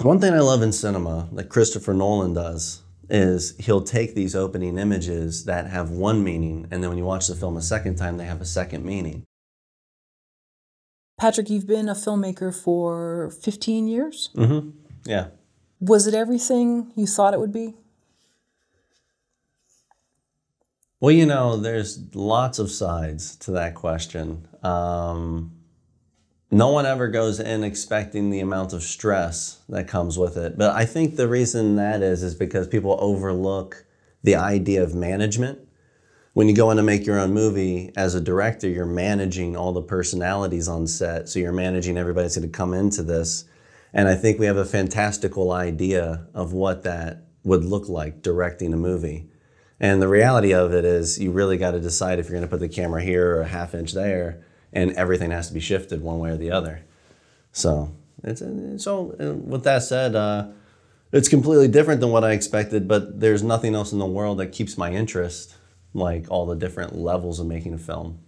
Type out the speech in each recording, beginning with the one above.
One thing I love in cinema that Christopher Nolan does is he'll take these opening images that have one meaning, and then when you watch the film a second time, they have a second meaning. Patrick, you've been a filmmaker for 15 years? Mm-hmm. Yeah. Was it everything you thought it would be? Well, you know, there's lots of sides to that question. No one ever goes in expecting the amount of stress that comes with it. But I think the reason that is because people overlook the idea of management. When you go in to make your own movie, as a director, you're managing all the personalities on set. So you're managing everybody that's going to come into this. And I think we have a fantastical idea of what that would look like directing a movie. And the reality of it is you really got to decide if you're going to put the camera here or a half inch there, and everything has to be shifted one way or the other. So with that said, it's completely different than what I expected, but there's nothing else in the world that keeps my interest, like all the different levels of making a film,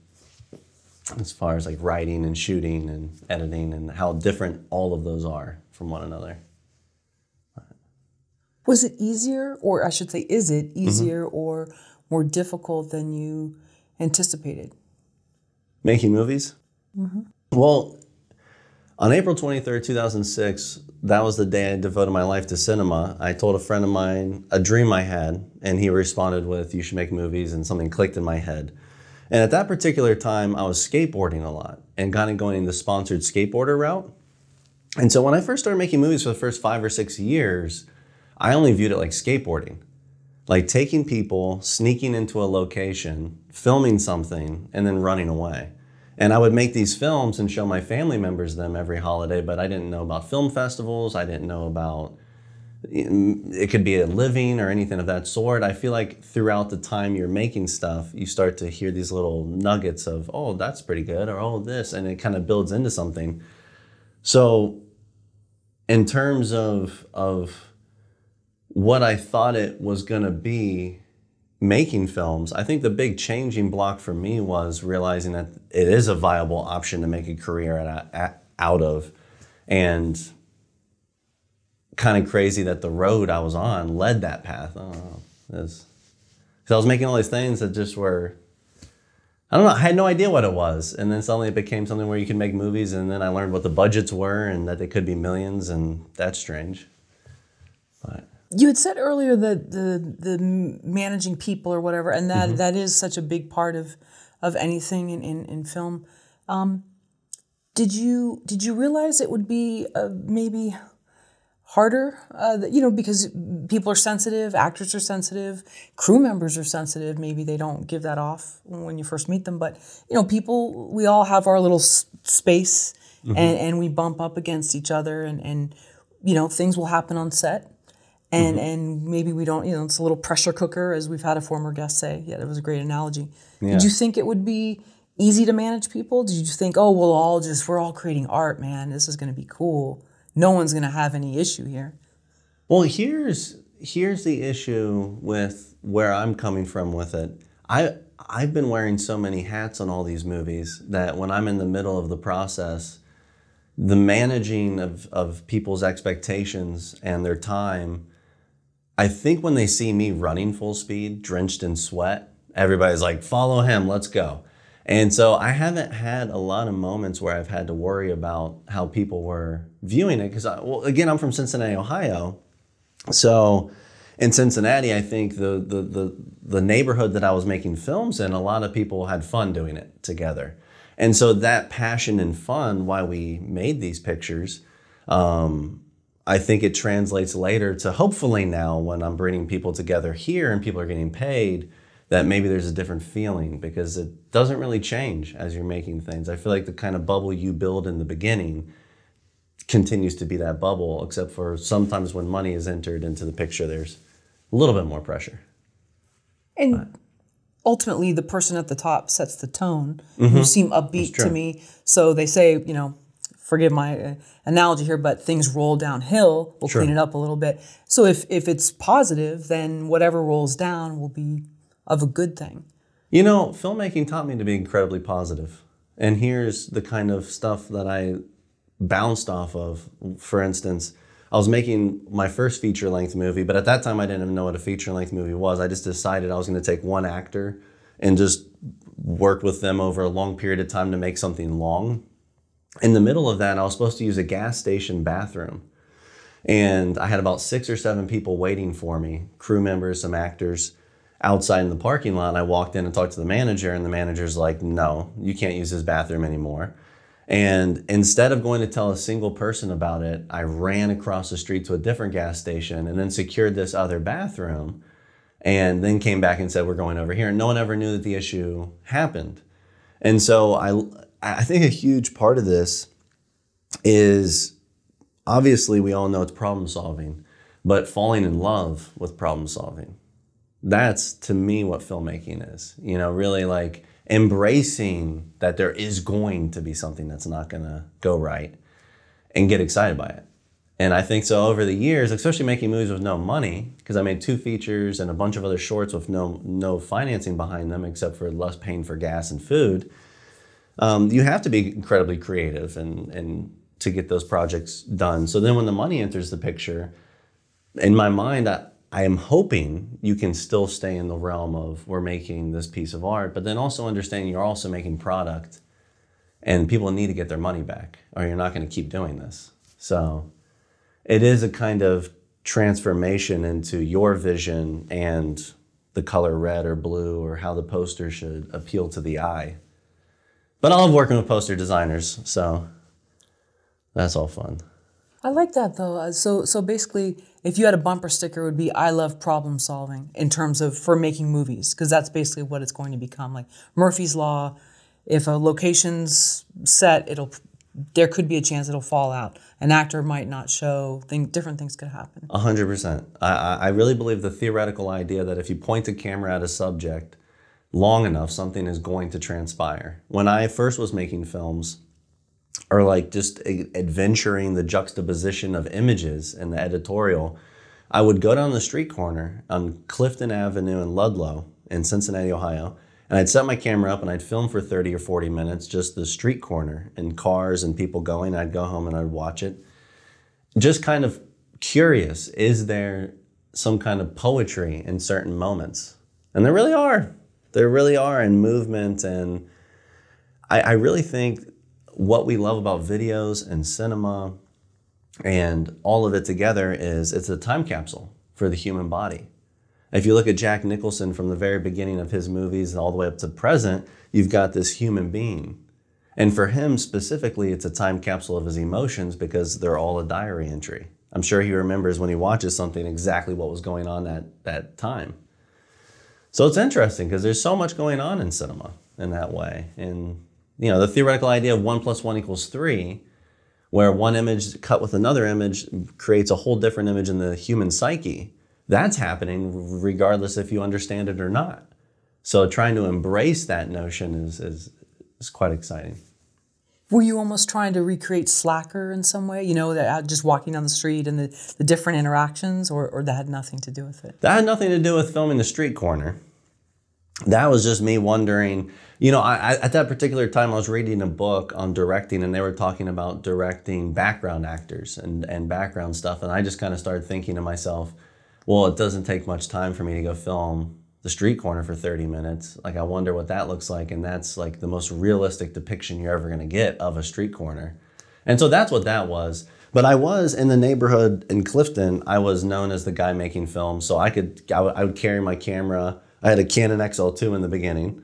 as far as like writing and shooting and editing and how different all of those are from one another. Was it easier, or I should say, is it easier or more difficult than you anticipated? Making movies? Mm-hmm. Well, on April 23rd, 2006, that was the day I devoted my life to cinema. I told a friend of mine a dream I had, and he responded with, "You should make movies," and something clicked in my head. And at that particular time, I was skateboarding a lot and kind of going the sponsored skateboarder route. And so when I first started making movies for the first 5 or 6 years, I only viewed it like skateboarding. Like taking people, sneaking into a location, filming something, and then running away. And I would make these films and show my family members them every holiday, but I didn't know about film festivals. I didn't know about, it could be a living or anything of that sort. I feel like throughout the time you're making stuff, you start to hear these little nuggets of, oh, that's pretty good, or oh, this, and it kind of builds into something. So in terms of what I thought it was gonna be making films, I think the big changing block for me was realizing that it is a viable option to make a career out of, and kind of crazy that the road I was on led that path. I don't know. Because I was making all these things that just were, I don't know, I had no idea what it was. And then suddenly it became something where you can make movies, and then I learned what the budgets were and that they could be millions, and that's strange. But you had said earlier that the managing people or whatever, and that is such a big part of anything in film. Did you realize it would be maybe harder? Because people are sensitive, actors are sensitive, crew members are sensitive. Maybe they don't give that off when you first meet them, but people, we all have our little space, and we bump up against each other, and things will happen on set. And maybe we don't, it's a little pressure cooker, as we've had a former guest say. Yeah, that was a great analogy. Yeah. Did you think it would be easy to manage people? Did you think, oh, we're all creating art, man, this is going to be cool. No one's going to have any issue here? Well, here's the issue with where I'm coming from with it. I've been wearing so many hats on all these movies that when I'm in the middle of the process, the managing of people's expectations and their time, I think when they see me running full speed, drenched in sweat, everybody's like, follow him, let's go. And so I haven't had a lot of moments where I've had to worry about how people were viewing it. Because, again, I'm from Cincinnati, Ohio. So in Cincinnati, I think the neighborhood that I was making films in, a lot of people had fun doing it together. And so that passion and fun, why we made these pictures, I think it translates later to, hopefully now when I'm bringing people together here and people are getting paid, that maybe there's a different feeling, because it doesn't really change as you're making things. I feel like the kind of bubble you build in the beginning continues to be that bubble, except for sometimes when money is entered into the picture, there's a little bit more pressure. And ultimately, the person at the top sets the tone. You seem upbeat to me. So they say, forgive my analogy here, but things roll downhill. We'll clean it up a little bit. So if it's positive, then whatever rolls down will be of a good thing. Filmmaking taught me to be incredibly positive. And here's the kind of stuff that I bounced off of. For instance, I was making my first feature-length movie, but at that time I didn't even know what a feature-length movie was. I just decided I was going to take one actor and just work with them over a long period of time to make something long. In the middle of that, I was supposed to use a gas station bathroom. And I had about 6 or 7 people waiting for me, crew members, some actors, outside in the parking lot. I walked in and talked to the manager, and the manager's like, no, you can't use this bathroom anymore. And instead of going to tell a single person about it, I ran across the street to a different gas station and then secured this other bathroom, and then came back and said, we're going over here. And no one ever knew that the issue happened. And so I think a huge part of this is, obviously we all know it's problem solving, but falling in love with problem solving. That's, to me, what filmmaking is. You know, really like embracing that there is going to be something that's not gonna go right and get excited by it. And I think so over the years, especially making movies with no money, because I made 2 features and a bunch of other shorts with no financing behind them except for less paying for gas and food, you have to be incredibly creative and to get those projects done. So then when the money enters the picture, in my mind, I am hoping you can still stay in the realm of we're making this piece of art, but then also understanding you're also making product and people need to get their money back or you're not going to keep doing this. So it is a kind of transformation into your vision and the color red or blue or how the poster should appeal to the eye. But I love working with poster designers, so that's all fun. I like that though. So basically, if you had a bumper sticker, it would be "I love problem solving" in terms of for making movies, because that's basically what it's going to become. Like Murphy's Law, if a location's set, there could be a chance it'll fall out. An actor might not show. Different things could happen. 100%. I really believe the theoretical idea that if you point the camera at a subject long enough, something is going to transpire. When I first was making films, or like just adventuring the juxtaposition of images in the editorial, I would go down the street corner on Clifton Avenue in Ludlow in Cincinnati, Ohio, and I'd set my camera up and I'd film for 30 or 40 minutes, just the street corner and cars and people going. I'd go home and I'd watch it. Just kind of curious, is there some kind of poetry in certain moments? And there really are. There really are in movement. And I really think what we love about videos and cinema and all of it together is it's a time capsule for the human body. If you look at Jack Nicholson from the very beginning of his movies all the way up to present, you've got this human being. And for him specifically, it's a time capsule of his emotions because they're all a diary entry. I'm sure he remembers when he watches something exactly what was going on at that time. So it's interesting because there's so much going on in cinema in that way. And you know, the theoretical idea of 1 + 1 = 3, where one image cut with another image creates a whole different image in the human psyche, that's happening regardless if you understand it or not. So trying to embrace that notion is quite exciting. Were you almost trying to recreate Slacker in some way? You know, that just walking down the street and the different interactions, or that had nothing to do with it? That had nothing to do with filming the street corner. That was just me wondering, you know, at that particular time I was reading a book on directing and they were talking about directing background actors and background stuff. And I just kind of started thinking to myself, well, it doesn't take much time for me to go film the street corner for 30 minutes. Like, I wonder what that looks like. And that's like the most realistic depiction you're ever going to get of a street corner. And so that's what that was. But I was in the neighborhood in Clifton. I was known as the guy making films. So I would carry my camera. I had a Canon XL2 in the beginning,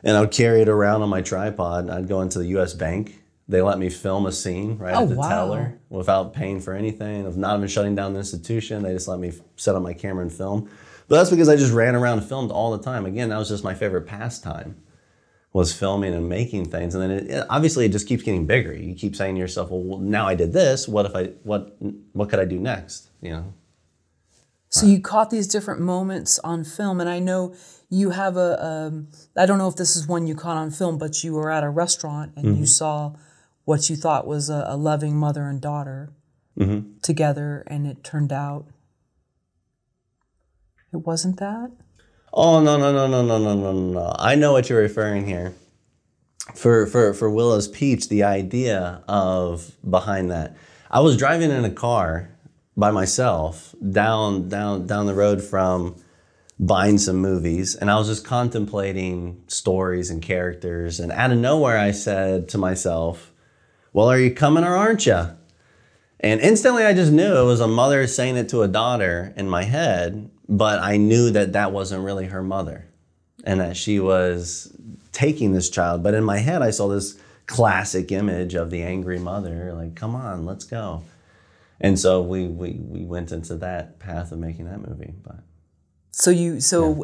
and I would carry it around on my tripod. I'd go into the US Bank. They let me film a scene right at the teller without paying for anything, of not even shutting down the institution. They just let me set up my camera and film. But that's because I just ran around and filmed all the time. Again, that was just my favorite pastime, was filming and making things. And then obviously it just keeps getting bigger. You keep saying to yourself, well, now I did this. What could I do next? You know. So you caught these different moments on film, and I know you have I don't know if this is one you caught on film, but you were at a restaurant and you saw what you thought was a loving mother and daughter together, and it turned out it wasn't that? Oh, no. I know what you're referring here. For Willow's Peach, the idea of behind that. I was driving in a car by myself down the road from buying some movies, and I was just contemplating stories and characters, and out of nowhere I said to myself, well, are you coming or aren't you? And instantly I just knew it was a mother saying it to a daughter in my head, but I knew that that wasn't really her mother and that she was taking this child. But in my head I saw this classic image of the angry mother, like, come on, let's go. And so we went into that path of making that movie. But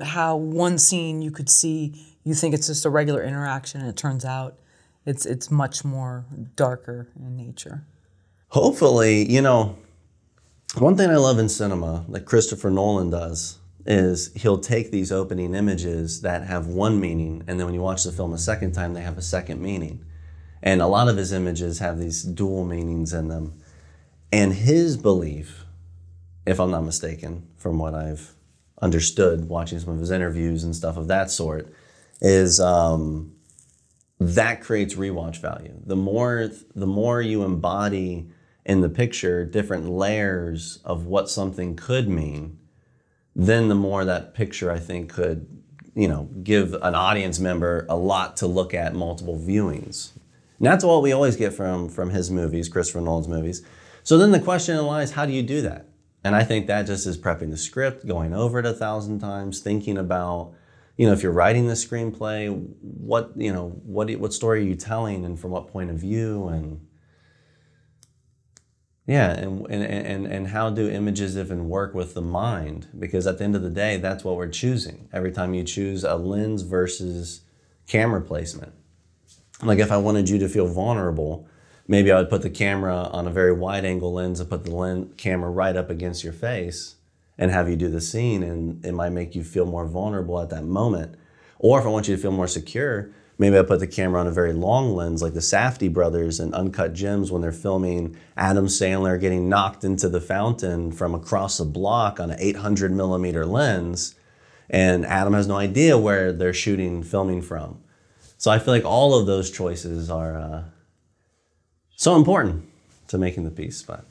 how one scene you could see, you think it's just a regular interaction, and it turns out it's much more darker in nature. Hopefully, you know, one thing I love in cinema that Christopher Nolan does is he'll take these opening images that have one meaning, and then when you watch the film a second time, they have a second meaning. And a lot of his images have these dual meanings in them. And his belief, if I'm not mistaken, from what I've understood watching some of his interviews and stuff of that sort, is that creates rewatch value. The more you embody in the picture different layers of what something could mean, then the more that picture, I think, could, you know, give an audience member a lot to look at multiple viewings. And that's what we always get from his movies, Christopher Nolan's movies. So then the question lies, how do you do that? And I think that just is prepping the script, going over it 1,000 times, thinking about, you know, if you're writing the screenplay, what story are you telling and from what point of view, and yeah, and how do images even work with the mind? Because at the end of the day, that's what we're choosing. Every time you choose a lens versus camera placement. Like if I wanted you to feel vulnerable, maybe I would put the camera on a very wide angle lens and put the camera right up against your face and have you do the scene, and it might make you feel more vulnerable at that moment. Or if I want you to feel more secure, maybe I put the camera on a very long lens, like the Safdie brothers in Uncut Gems when they're filming Adam Sandler getting knocked into the fountain from across a block on an 800 millimeter lens, and Adam has no idea where they're filming from. So I feel like all of those choices are so important to making the piece. But